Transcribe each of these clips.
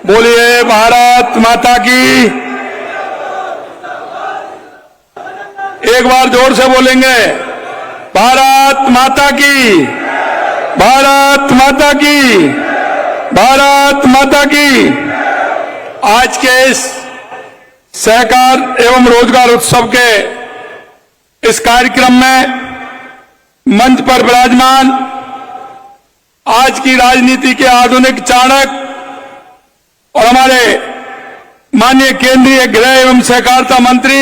बोलिए भारत माता की। एक बार जोर से बोलेंगे, भारत माता की, भारत माता की, भारत माता की। आज के इस सहकार एवं रोजगार उत्सव के इस कार्यक्रम में मंच पर विराजमान आज की राजनीति के आधुनिक चाणक्य और हमारे माननीय केंद्रीय गृह एवं सहकारिता मंत्री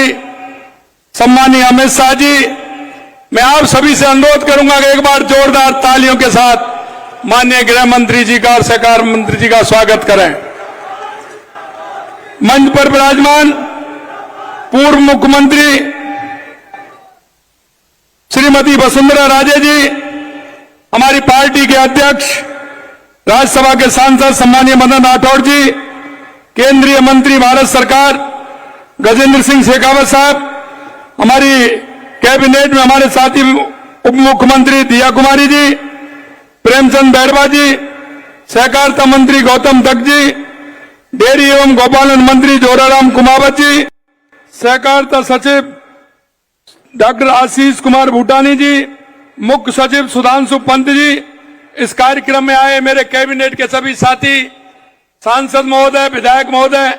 सम्मानीय अमित शाह जी, मैं आप सभी से अनुरोध करूंगा कि एक बार जोरदार तालियों के साथ माननीय गृह मंत्री जी का और सहकार मंत्री जी का स्वागत करें। मंच पर विराजमान पूर्व मुख्यमंत्री श्रीमती वसुंधरा राजे जी, हमारी पार्टी के अध्यक्ष राज्यसभा के सांसद सम्मानीय मदन राठौड़ जी, केंद्रीय मंत्री भारत सरकार गजेंद्र सिंह शेखावत साहब, हमारी कैबिनेट में हमारे साथी उप मुख्यमंत्री दिया कुमारी जी, प्रेमचंद बैरवा जी, सहकारिता मंत्री गौतम दत्त जी, डेयरी एवं गोपालन मंत्री जोराराम कुमावत जी, सहकारिता सचिव डॉक्टर आशीष कुमार भूटानी जी, मुख्य सचिव सुधांशु पंत जी, इस कार्यक्रम में आए मेरे कैबिनेट के सभी साथी, सांसद महोदय, विधायक महोदय,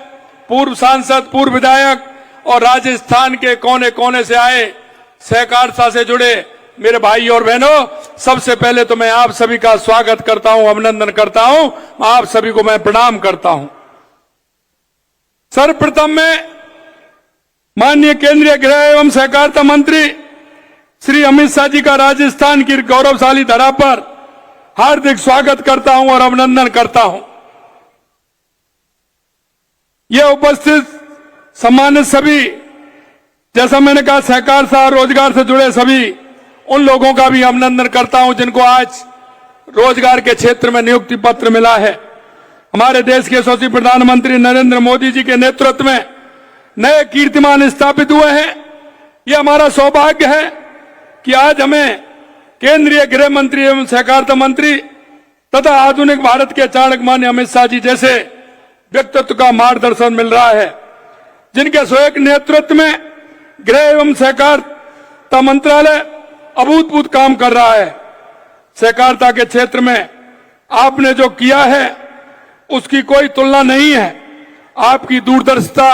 पूर्व सांसद, पूर्व विधायक और राजस्थान के कोने कोने से आए सहकारिता से जुड़े मेरे भाई और बहनों, सबसे पहले तो मैं आप सभी का स्वागत करता हूं, अभिनंदन करता हूं, आप सभी को मैं प्रणाम करता हूं। सर्वप्रथम मैं माननीय केंद्रीय गृह एवं सहकारिता मंत्री श्री अमित शाह जी का राजस्थान की गौरवशाली धरा पर हार्दिक स्वागत करता हूं और अभिनंदन करता हूं। यह उपस्थित सम्मानित सभी, जैसा मैंने कहा, सहकारिता और रोजगार से जुड़े सभी उन लोगों का भी अभिनंदन करता हूं जिनको आज रोजगार के क्षेत्र में नियुक्ति पत्र मिला है। हमारे देश के यशस्वी प्रधानमंत्री नरेंद्र मोदी जी के नेतृत्व में नए कीर्तिमान स्थापित हुए हैं। यह हमारा सौभाग्य है कि आज हमें केंद्रीय गृह मंत्री एवं सहकारिता मंत्री तथा आधुनिक भारत के चाणक्य माननीय अमित शाह जी जैसे व्यक्तित्व का मार्गदर्शन मिल रहा है, जिनके स्वयं नेतृत्व में गृह एवं सहकारिता मंत्रालय अभूतपूर्व काम कर रहा है। सहकारिता के क्षेत्र में आपने जो किया है उसकी कोई तुलना नहीं है। आपकी दूरदर्शिता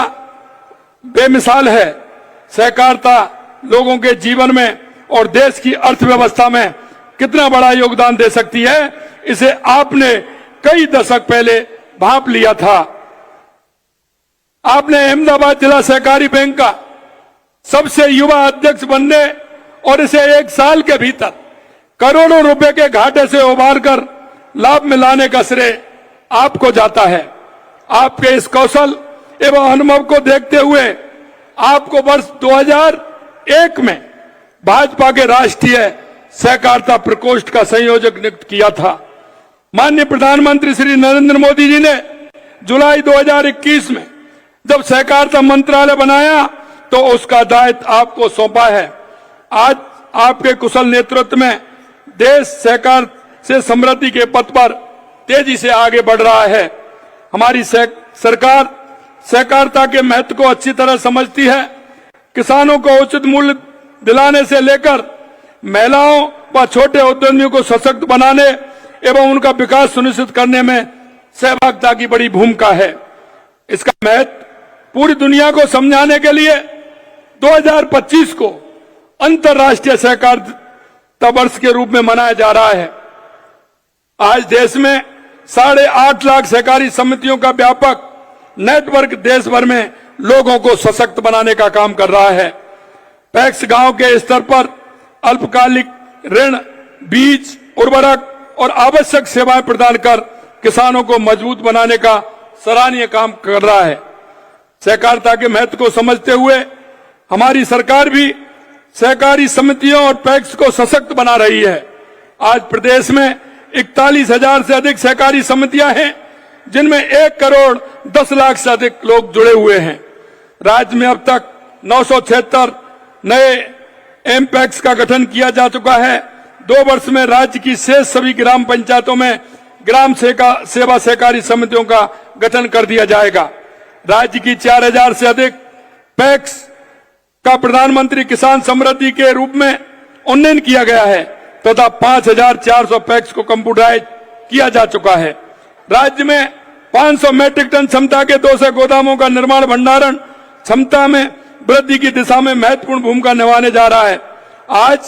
बेमिसाल है। सहकारिता लोगों के जीवन में और देश की अर्थव्यवस्था में कितना बड़ा योगदान दे सकती है, इसे आपने कई दशक पहले भांप लिया था। आपने अहमदाबाद जिला सहकारी बैंक का सबसे युवा अध्यक्ष बनने और इसे 1 साल के भीतर करोड़ों रुपए के घाटे से उबार कर लाभ में लाने का श्रेय आपको जाता है। आपके इस कौशल एवं अनुभव को देखते हुए आपको वर्ष 2001 में भाजपा के राष्ट्रीय सहकारिता प्रकोष्ठ का संयोजक नियुक्त किया था। माननीय प्रधानमंत्री श्री नरेंद्र मोदी जी ने जुलाई 2021 में जब सहकारिता मंत्रालय बनाया तो उसका दायित्व आपको सौंपा है। आज आपके कुशल नेतृत्व में देश सहकार से समृद्धि के पथ पर तेजी से आगे बढ़ रहा है। हमारी सरकार सहकारिता के महत्व को अच्छी तरह समझती है। किसानों को उचित मूल्य दिलाने से लेकर महिलाओं व छोटे उद्यमियों को सशक्त बनाने एवं उनका विकास सुनिश्चित करने में सहभागिता की बड़ी भूमिका है। इसका महत्व पूरी दुनिया को समझाने के लिए 2025 को अंतर्राष्ट्रीय सहकारिता वर्ष के रूप में मनाया जा रहा है। आज देश में 8.5 लाख सहकारी समितियों का व्यापक नेटवर्क देश भर में लोगों को सशक्त बनाने का काम कर रहा है। पैक्स गांव के स्तर पर अल्पकालिक ऋण, बीज, उर्वरक और आवश्यक सेवाएं प्रदान कर किसानों को मजबूत बनाने का सराहनीय काम कर रहा है। सहकारिता के महत्व को समझते हुए हमारी सरकार भी सहकारी समितियों और पैक्स को सशक्त बना रही है। आज प्रदेश में 41,000 से अधिक सहकारी समितियां हैं, जिनमें 1 करोड़ 10 लाख से अधिक लोग जुड़े हुए हैं। राज्य में अब तक 976 नए एमपैक्स का गठन किया जा चुका है। 2 वर्ष में राज्य की शेष सभी ग्राम पंचायतों में ग्राम सेवा सहकारी समितियों का गठन कर दिया जाएगा। राज्य की 4000 से अधिक पैक्स का प्रधानमंत्री किसान समृद्धि के रूप में उन्नयन किया गया है तथा 5400 पैक्स को कंप्यूटराइज किया जा चुका है। राज्य में 500 मैट्रिक टन क्षमता के 200 गोदामों का निर्माण भंडारण क्षमता में वृद्धि की दिशा में महत्वपूर्ण भूमिका निभाने जा रहा है। आज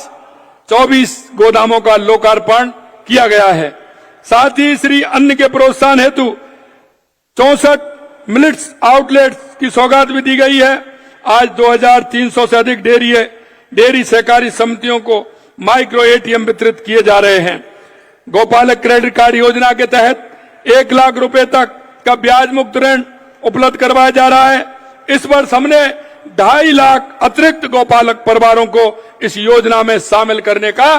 24 गोदामों का लोकार्पण किया गया है। साथ ही श्री अन्न के प्रोत्साहन हेतु 64 मिलेट्स आउटलेट्स की सौगात भी दी गई है। आज 2300 से अधिक डेयरी सहकारी समितियों को माइक्रो एटीएम वितरित किए जा रहे हैं। गोपालक क्रेडिट कार्ड योजना के तहत 1 लाख रुपए तक का ब्याज मुक्त ऋण उपलब्ध करवाया जा रहा है। इस वर्ष हमने 2.5 लाख अतिरिक्त गोपालक परिवारों को इस योजना में शामिल करने का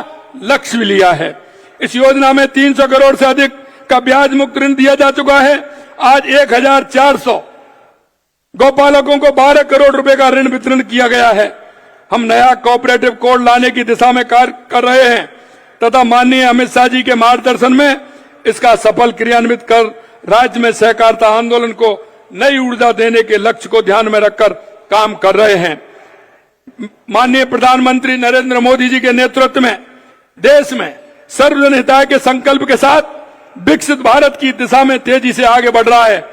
लक्ष्य भी लिया है। इस योजना में 300 करोड़ से अधिक का ब्याज मुक्त ऋण दिया जा चुका है। आज 1400 गोपालकों को 12 करोड़ रुपए का ऋण वितरण किया गया है। हम नया कोऑपरेटिव कोड लाने की दिशा में कार्य कर रहे हैं तथा माननीय अमित शाह जी के मार्गदर्शन में इसका सफल क्रियान्वित कर राज्य में सहकारिता आंदोलन को नई ऊर्जा देने के लक्ष्य को ध्यान में रखकर काम कर रहे हैं। माननीय प्रधानमंत्री नरेंद्र मोदी जी के नेतृत्व में देश में सर्वजन हिताय के संकल्प के साथ विकसित भारत की दिशा में तेजी से आगे बढ़ रहा है।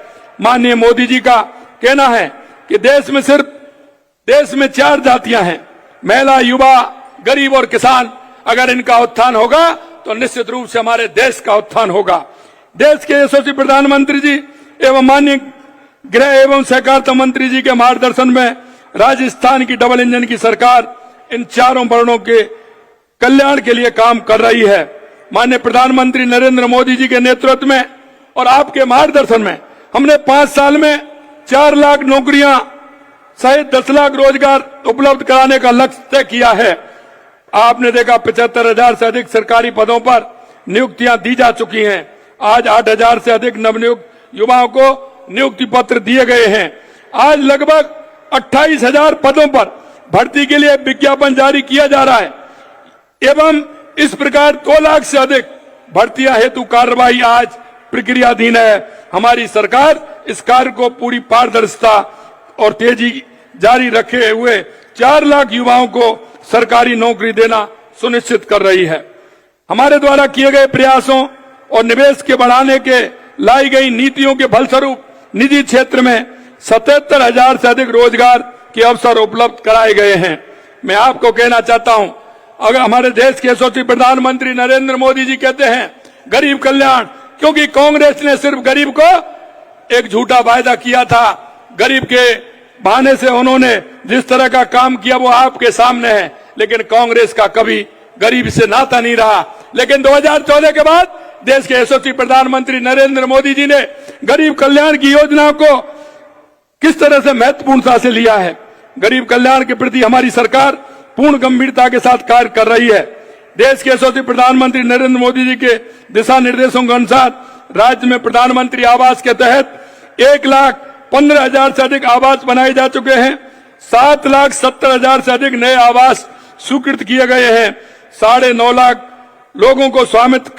माननीय मोदी जी का कहना है कि देश में 4 जातियां हैं, महिला, युवा, गरीब और किसान। अगर इनका उत्थान होगा तो निश्चित रूप से हमारे देश का उत्थान होगा। देश के यशस्वी प्रधानमंत्री जी एवं माननीय गृह एवं सहकारिता मंत्री जी के मार्गदर्शन में राजस्थान की डबल इंजन की सरकार इन चारों वर्णों के कल्याण के लिए काम कर रही है। माननीय प्रधानमंत्री नरेंद्र मोदी जी के नेतृत्व में और आपके मार्गदर्शन में हमने 5 साल में 4 लाख नौकरियां सहित 10 लाख रोजगार उपलब्ध कराने का लक्ष्य तय किया है। आपने देखा 75,000 से अधिक सरकारी पदों पर नियुक्तियां दी जा चुकी हैं। आज 8,000 से अधिक नवनियुक्त युवाओं को नियुक्ति पत्र दिए गए हैं। आज लगभग 28,000 पदों पर भर्ती के लिए विज्ञापन जारी किया जा रहा है एवं इस प्रकार 2 लाख से अधिक भर्तियां हेतु कार्रवाई आज प्रक्रियाधीन है। हमारी सरकार इस कार्य को पूरी पारदर्शिता और तेजी जारी रखे हुए 4 लाख युवाओं को सरकारी नौकरी देना सुनिश्चित कर रही है। हमारे द्वारा किए गए प्रयासों और निवेश के बढ़ाने के लाई गई नीतियों के फलस्वरूप निजी क्षेत्र में 77,000 से अधिक रोजगार के अवसर उपलब्ध कराए गए हैं। मैं आपको कहना चाहता हूं, अगर हमारे देश के यशस्वी प्रधानमंत्री नरेंद्र मोदी जी कहते हैं गरीब कल्याण, क्योंकि कांग्रेस ने सिर्फ गरीब को एक झूठा वायदा किया था। गरीब के बहाने से उन्होंने जिस तरह का काम किया वो आपके सामने है, लेकिन कांग्रेस का कभी गरीब से नाता नहीं रहा। लेकिन 2014 के बाद देश के यशस्वी प्रधानमंत्री नरेंद्र मोदी जी ने गरीब कल्याण की योजना को किस तरह से महत्वपूर्णता से लिया है। गरीब कल्याण के प्रति हमारी सरकार पूर्ण गंभीरता के साथ कार्य कर रही है। देश के यशस्वी प्रधानमंत्री नरेंद्र मोदी जी के दिशा निर्देशों के अनुसार राज्य में प्रधानमंत्री आवास के तहत 1,15,000 से अधिक आवास बनाए जा चुके हैं। 7,70,000 से अधिक नए आवास स्वीकृत किए गए हैं। 9.5 लाख लोगों को स्वामित्व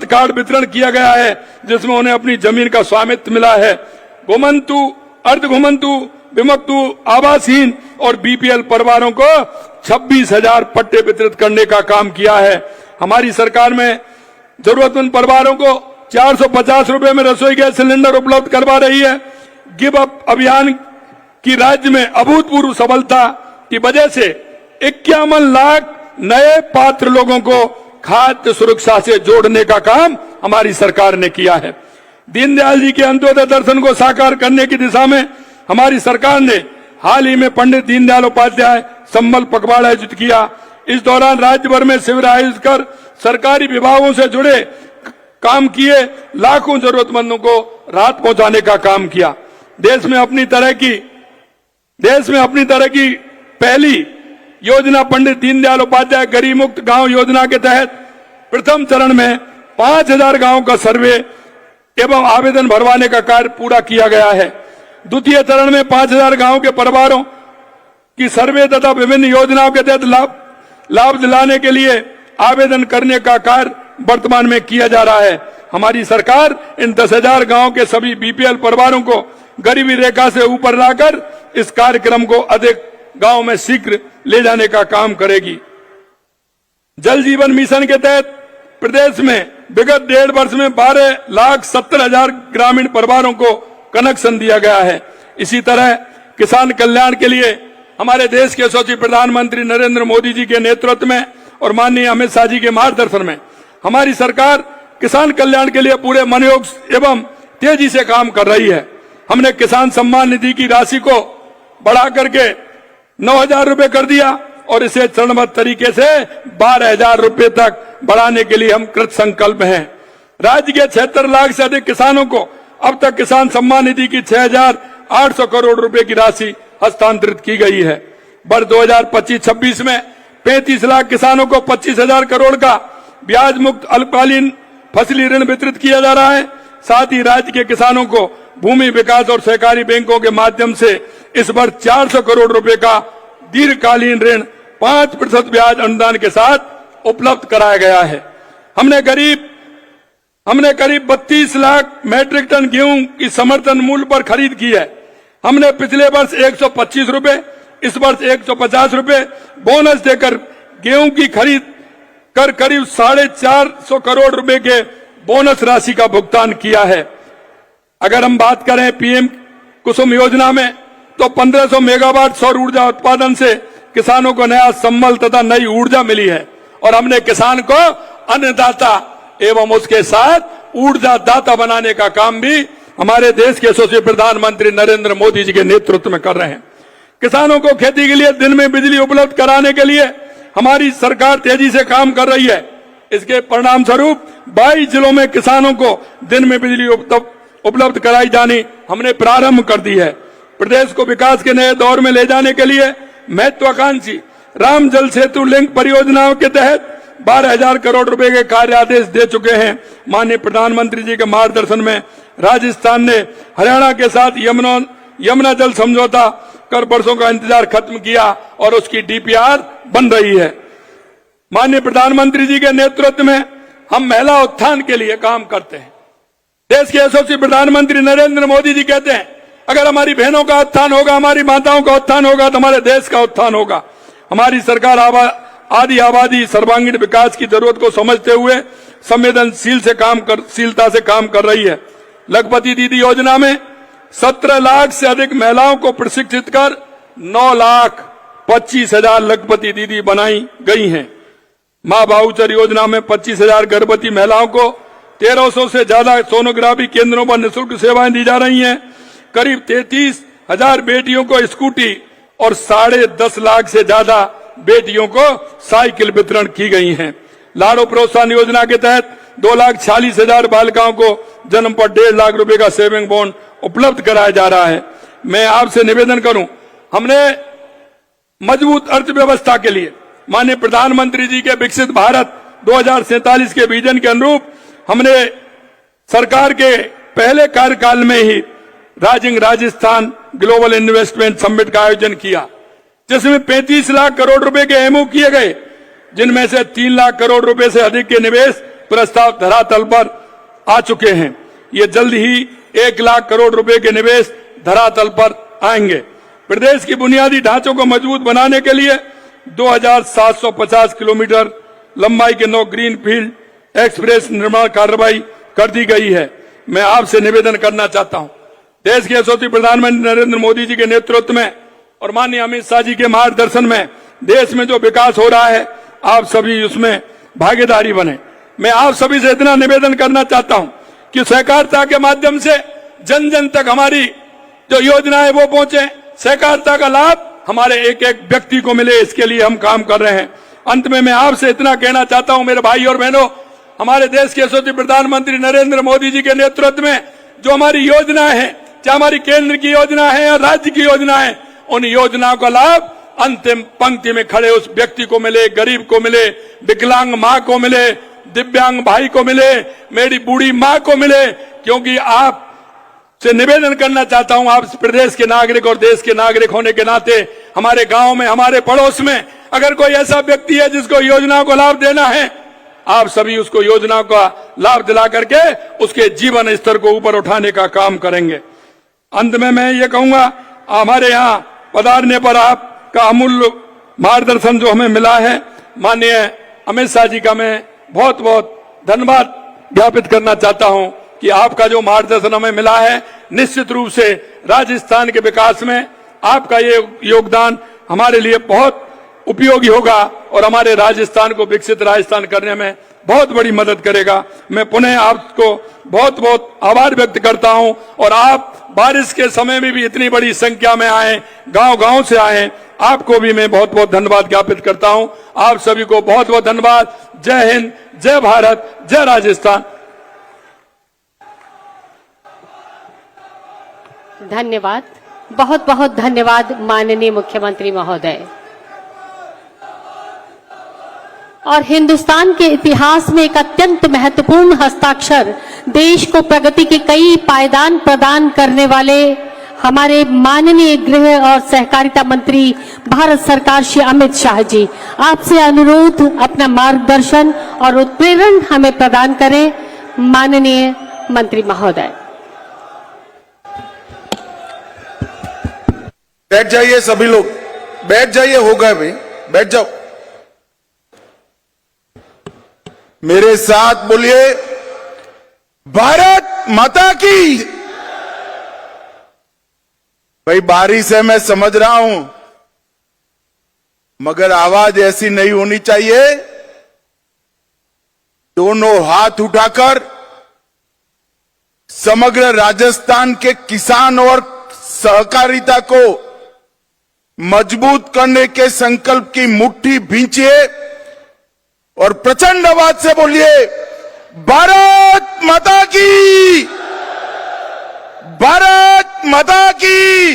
कार्ड वितरण किया गया है, जिसमें उन्हें अपनी जमीन का स्वामित्व मिला है। घुमंतु, अर्ध घुमंतु, विमुक्त, आवासहीन और बीपीएल परिवारों को 26,000 पट्टे वितरित करने का काम किया है। हमारी सरकार में जरूरतमंद परिवारों को 450 रुपए में रसोई गैस सिलेंडर उपलब्ध करवा रही है। गिव अप अभियान की राज्य में अभूतपूर्व सफलता की वजह से 51 लाख नए पात्र लोगों को खाद्य सुरक्षा से जोड़ने का काम हमारी सरकार ने किया है। दीनदयाल जी के अंत्योदय दर्शन को साकार करने की दिशा में हमारी सरकार ने हाल ही में पंडित दीनदयाल उपाध्याय संबल पखवाड़ा आयोजित किया। इस दौरान राज्य भर में शिविर आयोजित कर सरकारी विभागों से जुड़े काम किए, लाखों जरूरतमंदों को राहत पहुंचाने का काम किया। देश में अपनी तरह की पहली योजना पंडित दीनदयाल उपाध्याय गरीब मुक्त गांव योजना के तहत प्रथम चरण में 5,000 गांवों का सर्वे एवं आवेदन भरवाने का कार्य पूरा किया गया है। द्वितीय चरण में 5,000 गांवों के परिवारों की सर्वे तथा विभिन्न योजनाओं के तहत लाभ दिलाने के लिए आवेदन करने का कार्य वर्तमान में किया जा रहा है। हमारी सरकार इन 10,000 गांव के सभी बीपीएल परिवारों को गरीबी रेखा से ऊपर लाकर इस कार्यक्रम को अधिक गांव में शीघ्र ले जाने का काम करेगी। जल जीवन मिशन के तहत प्रदेश में विगत 1.5 वर्ष में 12,70,000 ग्रामीण परिवारों को कनेक्शन दिया गया है। इसी तरह किसान कल्याण के लिए हमारे देश के यशस्वी प्रधानमंत्री नरेंद्र मोदी जी के नेतृत्व में और माननीय अमित शाह जी के मार्गदर्शन में हमारी सरकार किसान कल्याण के लिए पूरे मनोयोग एवं तेजी से काम कर रही है। हमने किसान सम्मान निधि की राशि को बढ़ा करके 9,000 रुपए कर दिया और इसे चरणबद्ध तरीके से 12,000 रुपए तक बढ़ाने के लिए हम कृत संकल्प हैं। राज्य के 76 लाख से अधिक किसानों को अब तक किसान सम्मान निधि की 6,800 करोड़ रुपए की राशि हस्तांतरित की गई है। वर्ष 2025-26 में 35 लाख किसानों को 25,000 करोड़ का ब्याज मुक्त अल्पकालीन फसली ऋण वितरित किया जा रहा है। साथ ही राज्य के किसानों को भूमि विकास और सहकारी बैंकों के माध्यम से इस वर्ष 400 करोड़ रुपए का दीर्घकालीन ऋण 5% ब्याज अनुदान के साथ उपलब्ध कराया गया है। हमने करीब 32 लाख मैट्रिक टन गेहूं की समर्थन मूल्य पर खरीद की है। हमने पिछले वर्ष 125 रुपए, इस वर्ष 150 रुपए बोनस देकर गेहूं की खरीद कर करीब 450 करोड़ रुपए के बोनस राशि का भुगतान किया है। अगर हम बात करें पीएम कुसुम योजना में तो 1500 मेगावाट सौर ऊर्जा उत्पादन से किसानों को नया संबल तथा नई ऊर्जा मिली है और हमने किसान को अन्नदाता एवं उसके साथ ऊर्जा दाता बनाने का काम भी हमारे देश के यशस्वी प्रधानमंत्री नरेंद्र मोदी जी के नेतृत्व में कर रहे हैं। किसानों को खेती के लिए दिन में बिजली उपलब्ध कराने के लिए हमारी सरकार तेजी से काम कर रही है। इसके परिणाम स्वरूप 22 जिलों में किसानों को दिन में बिजली उपलब्ध कराई जानी हमने प्रारंभ कर दी है। प्रदेश को विकास के नए दौर में ले जाने के लिए महत्वाकांक्षी राम जल सेतु लिंक परियोजनाओं के तहत 12,000 करोड़ रुपए के कार्य आदेश दे चुके हैं। माननीय प्रधानमंत्री जी के मार्गदर्शन में राजस्थान ने हरियाणा के साथ यमुना जल समझौता कर वर्षों का इंतजार खत्म किया और उसकी डीपीआर बन रही है। माननीय प्रधानमंत्री जी के नेतृत्व में हम महिला उत्थान के लिए काम करते हैं। देश के यशस्वी प्रधानमंत्री नरेंद्र मोदी जी कहते हैं अगर हमारी बहनों का उत्थान होगा, हमारी माताओं का उत्थान होगा तो हमारे देश का उत्थान होगा। हमारी सरकार आदि आबादी सर्वांगीण विकास की जरूरत को समझते हुए संवेदनशीलता से काम कर रही है। लखपति दीदी योजना में 17 लाख से अधिक महिलाओं को प्रशिक्षित कर 9,25,000 लखपति दीदी बनाई गई हैं। मां बाहुचर योजना में 25,000 गर्भवती महिलाओं को 1,300 से ज्यादा सोनोग्राफी केंद्रों पर निःशुल्क सेवाएं दी जा रही हैं। करीब 33,000 बेटियों को स्कूटी और 10.5 लाख से ज्यादा बेटियों को साइकिल वितरण की गई हैं। लाड़ो प्रोत्साहन योजना के तहत 2,46,000 बालिकाओं को जन्म पर 1.5 लाख रुपए का सेविंग बॉन्ड उपलब्ध कराया जा रहा है। मैं आपसे निवेदन करूं, हमने मजबूत अर्थव्यवस्था के लिए माननीय प्रधानमंत्री जी के विकसित भारत 2047 के विजन के अनुरूप हमने सरकार के पहले कार्यकाल में ही rising Rajasthan global investment summit का आयोजन किया, जिसमें 35 लाख करोड़ रुपए के एमओ किए गए, जिनमें से 3 लाख करोड़ रुपए से अधिक के निवेश प्रस्ताव धरातल पर आ चुके हैं। ये जल्द ही 1 लाख करोड़ रुपए के निवेश धरातल पर आएंगे। प्रदेश की बुनियादी ढांचों को मजबूत बनाने के लिए 2,750 किलोमीटर लंबाई के 9 ग्रीन फील्ड एक्सप्रेस निर्माण कार्रवाई कर दी गई है। मैं आपसे निवेदन करना चाहता हूं, देश के यशस्वी प्रधानमंत्री नरेंद्र मोदी जी के नेतृत्व में और माननीय अमित शाह जी के मार्गदर्शन में देश में जो विकास हो रहा है, आप सभी उसमें भागीदारी बने। मैं आप सभी से इतना निवेदन करना चाहता हूं कि सहकारिता के माध्यम से जन जन तक हमारी जो योजनाएं वो पहुंचे, सहकारिता का लाभ हमारे एक एक व्यक्ति को मिले, इसके लिए हम काम कर रहे हैं। अंत में मैं आपसे इतना कहना चाहता हूं मेरे भाई और बहनों, हमारे देश के यशस्वी प्रधानमंत्री नरेंद्र मोदी जी के नेतृत्व में जो हमारी योजनाएं हैं, चाहे हमारी केंद्र की योजना है या राज्य की योजना है, उन योजनाओं का लाभ अंतिम पंक्ति में खड़े उस व्यक्ति को मिले, गरीब को मिले, विकलांग मां को मिले, दिव्यांग भाई को मिले, मेरी बूढ़ी मां को मिले। क्योंकि आप से निवेदन करना चाहता हूं, आप प्रदेश के नागरिक और देश के नागरिक होने के नाते हमारे गांव में, हमारे पड़ोस में अगर कोई ऐसा व्यक्ति है जिसको योजनाओं को लाभ देना है, आप सभी उसको योजना का लाभ दिला करके उसके जीवन स्तर को ऊपर उठाने का काम करेंगे। अंत में मैं ये कहूंगा, हमारे यहाँ पधारने पर आपका अमूल्य मार्गदर्शन जो हमें मिला है, माननीय अमित शाह जी का मैं बहुत बहुत धन्यवाद ज्ञापित करना चाहता हूं कि आपका जो मार्गदर्शन हमें मिला है, निश्चित रूप से राजस्थान के विकास में आपका ये योगदान हमारे लिए बहुत उपयोगी होगा और हमारे राजस्थान को विकसित राजस्थान करने में बहुत बड़ी मदद करेगा। मैं पुनः आपको बहुत बहुत आभार व्यक्त करता हूं और आप बारिश के समय में भी इतनी बड़ी संख्या में आए, गांव-गांव से आए, आपको भी मैं बहुत बहुत धन्यवाद ज्ञापित करता हूं। आप सभी को बहुत बहुत धन्यवाद। जय हिंद, जय भारत, जय राजस्थान। धन्यवाद, बहुत बहुत धन्यवाद माननीय मुख्यमंत्री महोदय। और हिंदुस्तान के इतिहास में एक अत्यंत महत्वपूर्ण हस्ताक्षर, देश को प्रगति के कई पायदान प्रदान करने वाले हमारे माननीय गृह और सहकारिता मंत्री भारत सरकार श्री अमित शाह जी, आपसे अनुरोध अपना मार्गदर्शन और उत्प्रेरण हमें प्रदान करें। माननीय मंत्री महोदय। बैठ जाइए, सभी लोग बैठ जाइए। हो गए भाई, बैठ जाओ। मेरे साथ बोलिए, भारत माता की। भाई बारिश है, मैं समझ रहा हूं, मगर आवाज ऐसी नहीं होनी चाहिए। दोनों हाथ उठाकर समग्र राजस्थान के किसान और सहकारिता को मजबूत करने के संकल्प की मुट्ठी भींचिए और प्रचंड आवाज से बोलिए, भारत माता की, भारत माता की।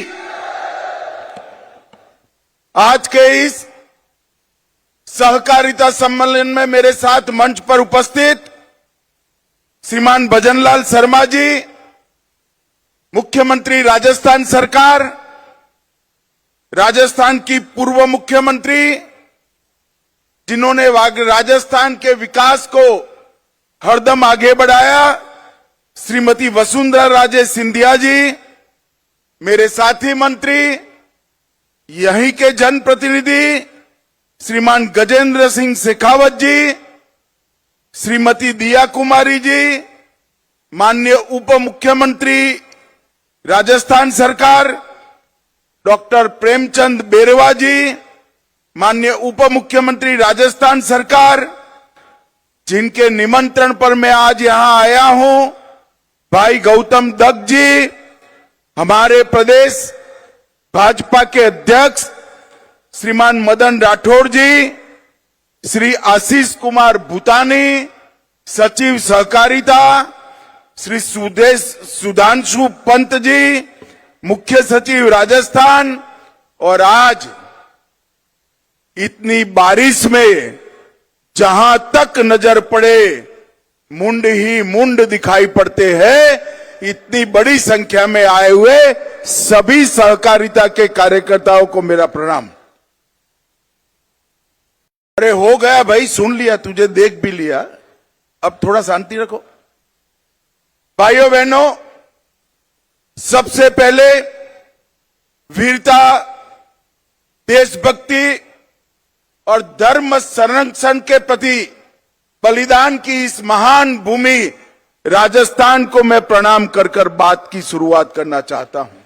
आज के इस सहकारिता सम्मेलन में मेरे साथ मंच पर उपस्थित श्रीमान भजनलाल शर्मा जी, मुख्यमंत्री राजस्थान सरकार, राजस्थान की पूर्व मुख्यमंत्री जिन्होंने राजस्थान के विकास को हरदम आगे बढ़ाया, श्रीमती वसुंधरा राजे सिंधिया जी, मेरे साथी मंत्री, यहीं के जनप्रतिनिधि श्रीमान गजेंद्र सिंह शेखावत जी, श्रीमती दिया कुमारी जी, माननीय उप मुख्यमंत्री राजस्थान सरकार डॉक्टर प्रेमचंद बेरवा जी, माननीय उप मुख्यमंत्री राजस्थान सरकार, जिनके निमंत्रण पर मैं आज यहां आया हूं, भाई गौतम दत्त जी, हमारे प्रदेश भाजपा के अध्यक्ष श्रीमान मदन राठौड़ जी, श्री आशीष कुमार भूतानी, सचिव सहकारिता श्री सुधांशु पंत जी, मुख्य सचिव राजस्थान, और आज इतनी बारिश में जहां तक नजर पड़े मुंड ही मुंड दिखाई पड़ते हैं। इतनी बड़ी संख्या में आए हुए सभी सहकारिता के कार्यकर्ताओं को मेरा प्रणाम। अरे हो गया भाई, सुन लिया, तुझे देख भी लिया, अब थोड़ा शांति रखो। भाइयों बहनों, सबसे पहले वीरता, देशभक्ति और धर्म संरक्षण के प्रति बलिदान की इस महान भूमि राजस्थान को मैं प्रणाम कर कर बात की शुरुआत करना चाहता हूं।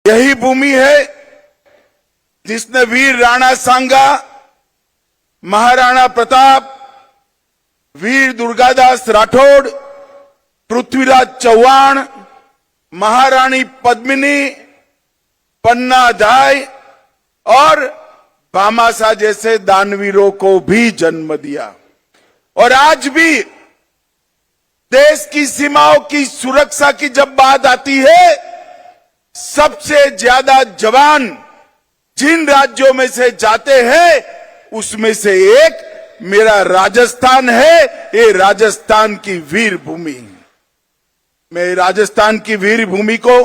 यही भूमि है जिसने वीर राणा सांगा, महाराणा प्रताप, वीर दुर्गादास राठौड़, पृथ्वीराज चौहान, महारानी पद्मिनी, पन्ना दाई और भामाशाह जैसे दानवीरों को भी जन्म दिया। और आज भी देश की सीमाओं की सुरक्षा की जब बात आती है, सबसे ज्यादा जवान जिन राज्यों में से जाते हैं उसमें से एक मेरा राजस्थान है। ये राजस्थान की वीर भूमि, मैं राजस्थान की वीर भूमि को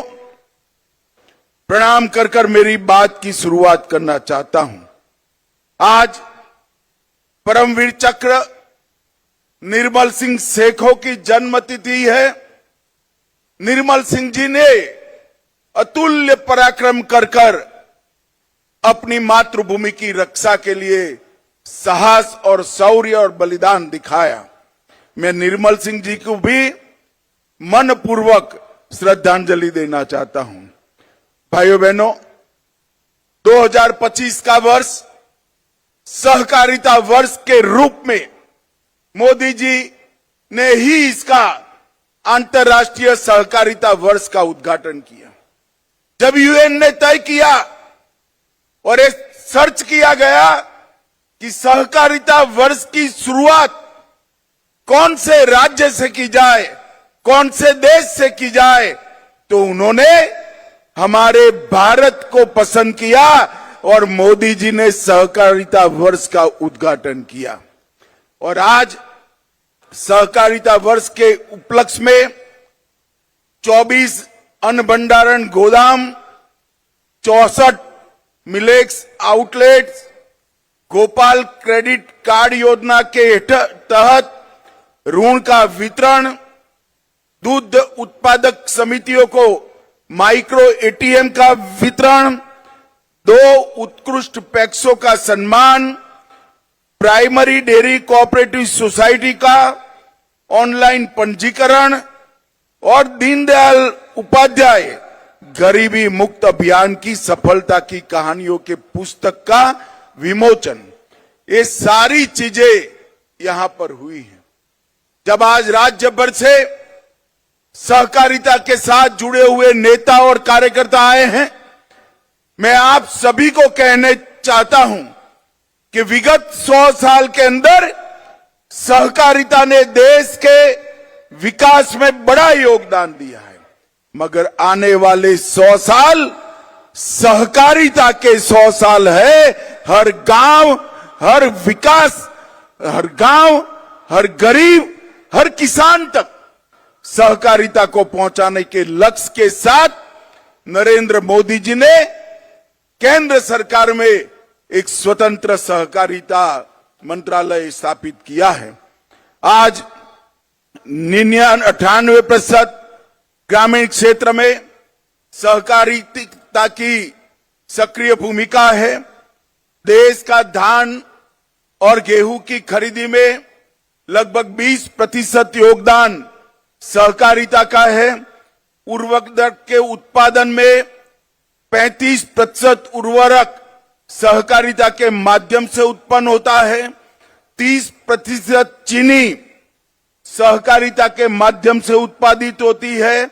प्रणाम कर कर मेरी बात की शुरुआत करना चाहता हूं। आज परमवीर चक्र निर्मल सिंह सेखों की जन्मतिथि है। निर्मल सिंह जी ने अतुल्य पराक्रम कर अपनी मातृभूमि की रक्षा के लिए साहस और शौर्य और बलिदान दिखाया। मैं निर्मल सिंह जी को भी मनपूर्वक श्रद्धांजलि देना चाहता हूं। भाइयों बहनों, 2025 का वर्ष सहकारिता वर्ष के रूप में मोदी जी ने ही इसका अंतर्राष्ट्रीय सहकारिता वर्ष का उद्घाटन किया। जब यूएन ने तय किया और एक सर्च किया गया कि सहकारिता वर्ष की शुरुआत कौन से राज्य से की जाए, कौन से देश से की जाए, तो उन्होंने हमारे भारत को पसंद किया और मोदी जी ने सहकारिता वर्ष का उद्घाटन किया। और आज सहकारिता वर्ष के उपलक्ष्य में 24 अन्न भंडारण गोदाम, 64 millets outlets, Gopal credit card योजना के तहत ऋण का वितरण, दूध उत्पादक समितियों को माइक्रो एटीएम का वितरण, 2 उत्कृष्ट पैक्सों का सम्मान, प्राइमरी डेयरी कोऑपरेटिव सोसाइटी का ऑनलाइन पंजीकरण और दीनदयाल उपाध्याय गरीबी मुक्त अभियान की सफलता की कहानियों के पुस्तक का विमोचन, ये सारी चीजें यहां पर हुई हैं। जब आज राज्य भर से सहकारिता के साथ जुड़े हुए नेता और कार्यकर्ता आए हैं, मैं आप सभी को कहने चाहता हूं कि विगत 100 साल के अंदर सहकारिता ने देश के विकास में बड़ा योगदान दिया है, मगर आने वाले 100 साल सहकारिता के 100 साल है। हर गांव, हर विकास, हर गांव, हर गरीब, हर किसान तक सहकारिता को पहुंचाने के लक्ष्य के साथ नरेंद्र मोदी जी ने केंद्र सरकार में एक स्वतंत्र सहकारिता मंत्रालय स्थापित किया है। आज 98% ग्रामीण क्षेत्र में सहकारिता की सक्रिय भूमिका है। देश का धान और गेहूं की खरीदी में लगभग 20% योगदान सहकारिता का है। उर्वरक के उत्पादन में 35% उर्वरक सहकारिता के माध्यम से उत्पन्न होता है। 30% चीनी सहकारिता के माध्यम से उत्पादित होती है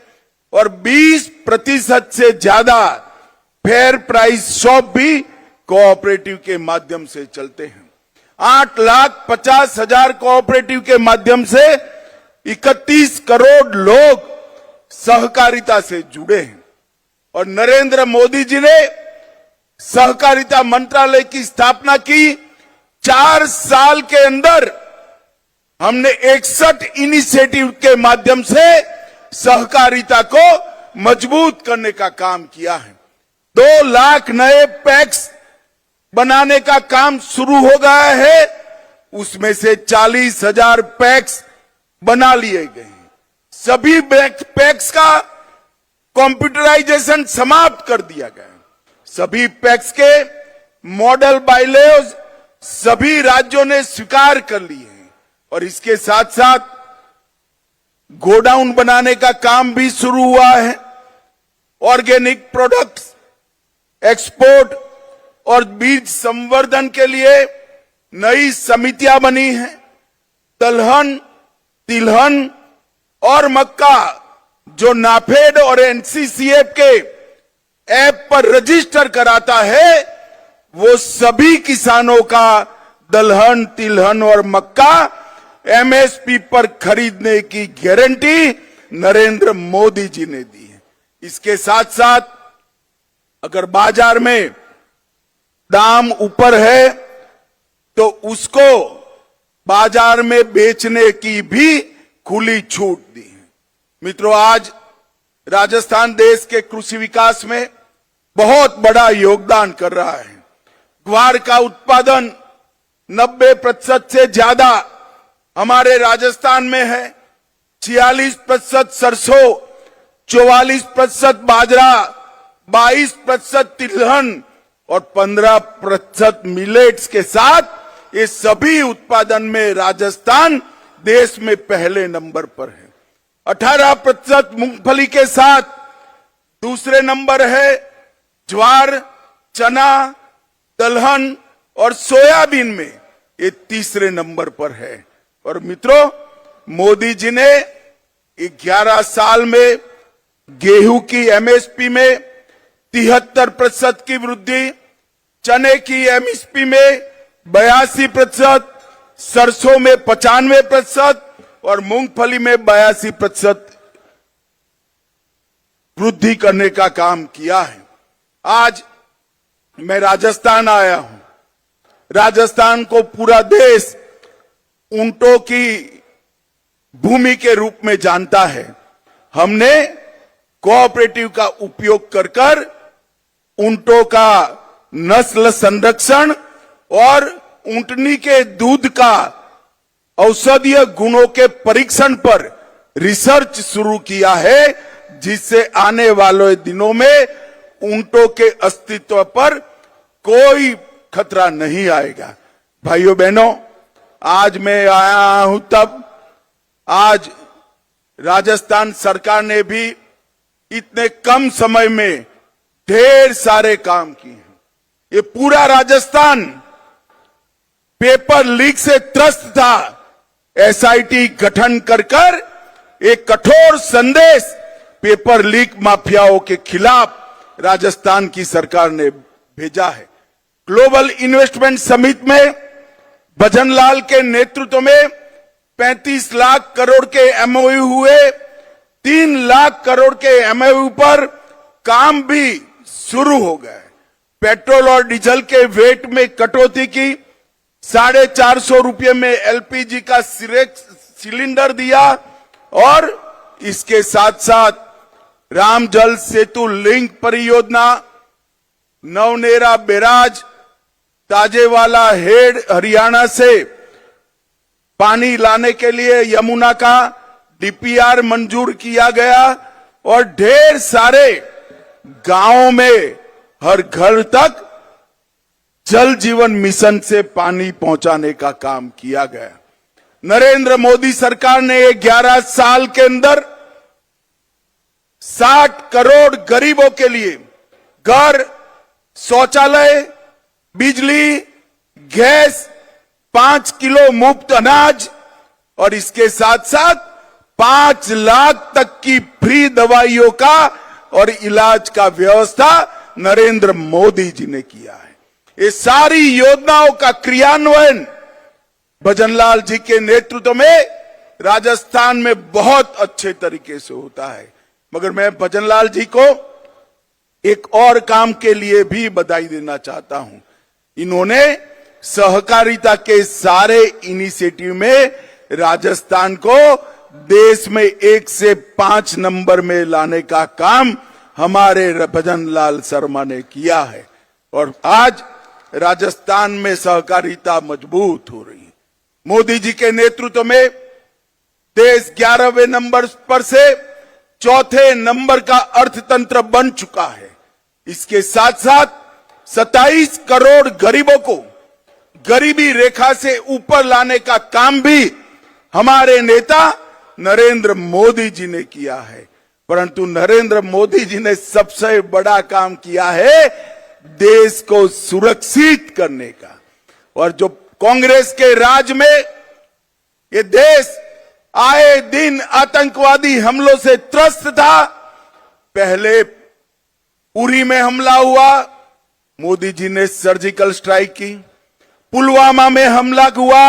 और 20% से ज्यादा फेयर प्राइस शॉप भी कोऑपरेटिव के माध्यम से चलते हैं। 8,50,000 कोऑपरेटिव के माध्यम से 31 करोड़ लोग सहकारिता से जुड़े हैं। और नरेंद्र मोदी जी ने सहकारिता मंत्रालय की स्थापना की। 4 साल के अंदर हमने 61 इनिशिएटिव के माध्यम से सहकारिता को मजबूत करने का काम किया है। 2 लाख नए पैक्स बनाने का काम शुरू हो गया है, उसमें से 40,000 पैक्स बना लिए गए हैं। सभी पैक्स का कंप्यूटराइजेशन समाप्त कर दिया गया है। सभी पैक्स के मॉडल बायलॉज सभी राज्यों ने स्वीकार कर लिए हैं और इसके साथ साथ गोडाउन बनाने का काम भी शुरू हुआ है। ऑर्गेनिक प्रोडक्ट्स एक्सपोर्ट और बीज संवर्धन के लिए नई समितियां बनी हैं। दलहन, तिलहन और मक्का जो नाफेड और एनसीसीएफ के ऐप पर रजिस्टर कराता है, वो सभी किसानों का दलहन, तिलहन और मक्का एमएसपी पर खरीदने की गारंटी नरेंद्र मोदी जी ने दी है। इसके साथ साथ अगर बाजार में दाम ऊपर है तो उसको बाजार में बेचने की भी खुली छूट दी है। मित्रों, आज राजस्थान देश के कृषि विकास में बहुत बड़ा योगदान कर रहा है। ग्वार का उत्पादन 90% से ज्यादा हमारे राजस्थान में है। 46% सरसों, 44% बाजरा, 22% तिलहन और 15% मिलेट्स के साथ ये सभी उत्पादन में राजस्थान देश में पहले नंबर पर है। 18% मूंगफली के साथ दूसरे नंबर है। ज्वार, चना, दलहन और सोयाबीन में ये तीसरे नंबर पर है। और मित्रों, मोदी जी ने 11 साल में गेहूं की एमएसपी में 73% की वृद्धि, चने की एमएसपी में 82%, सरसों में 95% और मूंगफली में 82% वृद्धि करने का काम किया है। आज मैं राजस्थान आया हूं। राजस्थान को पूरा देश ऊंटों की भूमि के रूप में जानता है। हमने कोऑपरेटिव का उपयोग कर कर ऊंटों का नस्ल संरक्षण और ऊंटनी के दूध का औषधीय गुणों के परीक्षण पर रिसर्च शुरू किया है, जिससे आने वाले दिनों में ऊंटों के अस्तित्व पर कोई खतरा नहीं आएगा। भाइयों बहनों, आज मैं आया हूं तब आज राजस्थान सरकार ने भी इतने कम समय में ढेर सारे काम किए हैं। ये पूरा राजस्थान पेपर लीक से त्रस्त था। एसआईटी गठन कर कर एक कठोर संदेश पेपर लीक माफियाओं के खिलाफ राजस्थान की सरकार ने भेजा है। ग्लोबल इन्वेस्टमेंट समिट में भजनलाल के नेतृत्व में 35 लाख करोड़ के एमओयू हुए। 3 लाख करोड़ के एमओयू पर काम भी शुरू हो गए। पेट्रोल और डीजल के वेट में कटौती की, 450 रुपये में एलपीजी का सिलेंडर दिया और इसके साथ साथ राम जल सेतु लिंक परियोजना, नवनेरा बैराज, ताजेवाला हेड हरियाणा से पानी लाने के लिए यमुना का डीपीआर मंजूर किया गया और ढेर सारे गांवों में हर घर तक जल जीवन मिशन से पानी पहुंचाने का काम किया गया। नरेंद्र मोदी सरकार ने 11 साल के अंदर 60 करोड़ गरीबों के लिए घर, शौचालय, बिजली, गैस, 5 किलो मुफ्त अनाज और इसके साथ साथ 5 लाख तक की फ्री दवाइयों का और इलाज का व्यवस्था नरेंद्र मोदी जी ने किया है। ये सारी योजनाओं का क्रियान्वयन भजनलाल जी के नेतृत्व में राजस्थान में बहुत अच्छे तरीके से होता है। मगर मैं भजनलाल जी को एक और काम के लिए भी बधाई देना चाहता हूं। इन्होंने सहकारिता के सारे इनिशिएटिव में राजस्थान को देश में 1 से 5 नंबर में लाने का काम हमारे भजनलाल शर्मा ने किया है और आज राजस्थान में सहकारिता मजबूत हो रही है। मोदी जी के नेतृत्व में देश 11वें नंबर पर से 4थे नंबर का अर्थतंत्र बन चुका है। इसके साथ साथ 27 करोड़ गरीबों को गरीबी रेखा से ऊपर लाने का काम भी हमारे नेता नरेंद्र मोदी जी ने किया है। परंतु नरेंद्र मोदी जी ने सबसे बड़ा काम किया है देश को सुरक्षित करने का। और जो कांग्रेस के राज में ये देश आए दिन आतंकवादी हमलों से त्रस्त था। पहले उरी में हमला हुआ, मोदी जी ने सर्जिकल स्ट्राइक की। पुलवामा में हमला हुआ,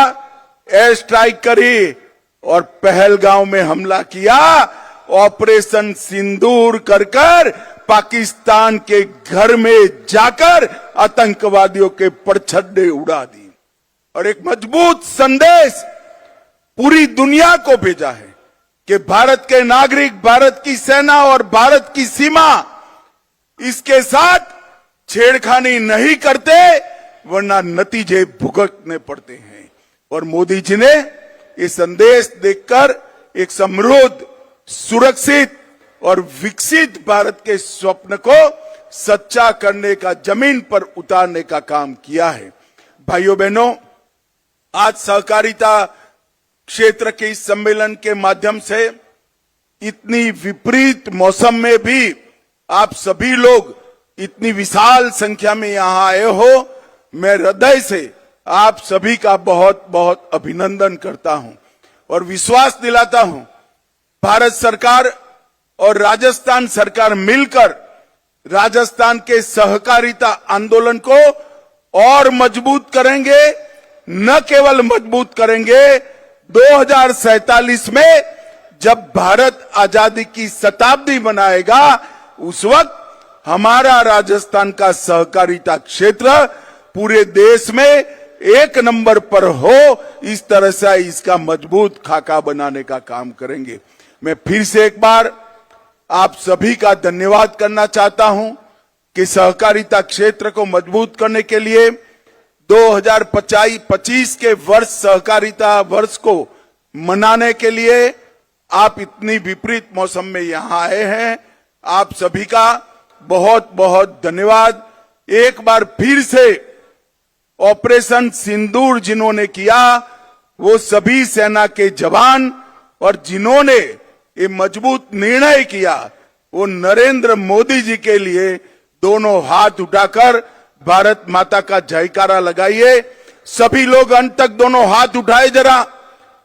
एयर स्ट्राइक करी और पहलगांव में हमला किया। ऑपरेशन सिंदूर कर कर पाकिस्तान के घर में जाकर आतंकवादियों के परछत्ते उड़ा दी और एक मजबूत संदेश पूरी दुनिया को भेजा है कि भारत के नागरिक, भारत की सेना और भारत की सीमा इसके साथ छेड़खानी नहीं करते, वरना नतीजे भुगतने पड़ते हैं। और मोदी जी ने ये संदेश देकर एक समृद्ध, सुरक्षित और विकसित भारत के स्वप्न को सच्चा करने का, जमीन पर उतारने का काम किया है। भाइयों बहनों, आज सहकारिता क्षेत्र के इस सम्मेलन के माध्यम से इतनी विपरीत मौसम में भी आप सभी लोग इतनी विशाल संख्या में यहां आए हो, मैं हृदय से आप सभी का बहुत बहुत अभिनंदन करता हूं और विश्वास दिलाता हूं, भारत सरकार और राजस्थान सरकार मिलकर राजस्थान के सहकारिता आंदोलन को और मजबूत करेंगे। न केवल मजबूत करेंगे, 2047 में जब भारत आजादी की शताब्दी मनाएगा, उस वक्त हमारा राजस्थान का सहकारिता क्षेत्र पूरे देश में एक नंबर पर हो, इस तरह से इसका मजबूत खाका बनाने का काम करेंगे। मैं फिर से एक बार आप सभी का धन्यवाद करना चाहता हूं कि सहकारिता क्षेत्र को मजबूत करने के लिए 2025 के वर्ष, सहकारिता वर्ष को मनाने के लिए आप इतनी विपरीत मौसम में यहां आए हैं। आप सभी का बहुत बहुत धन्यवाद। एक बार फिर से ऑपरेशन सिंदूर जिन्होंने किया, वो सभी सेना के जवान, और जिन्होंने ये मजबूत निर्णय किया, वो नरेंद्र मोदी जी के लिए दोनों हाथ उठाकर भारत माता का जयकारा लगाइए। सभी लोग अंत तक दोनों हाथ उठाए, जरा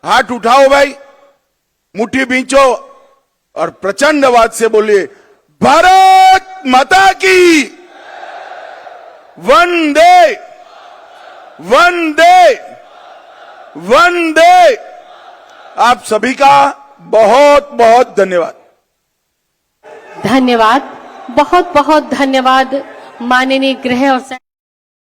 हाथ उठाओ भाई, मुट्ठी बींचो और प्रचंड आवाज से बोलिए, भारत माता की वंदे वंदे वंदे। आप सभी का बहुत बहुत धन्यवाद। धन्यवाद, बहुत बहुत धन्यवाद माननीय गृह और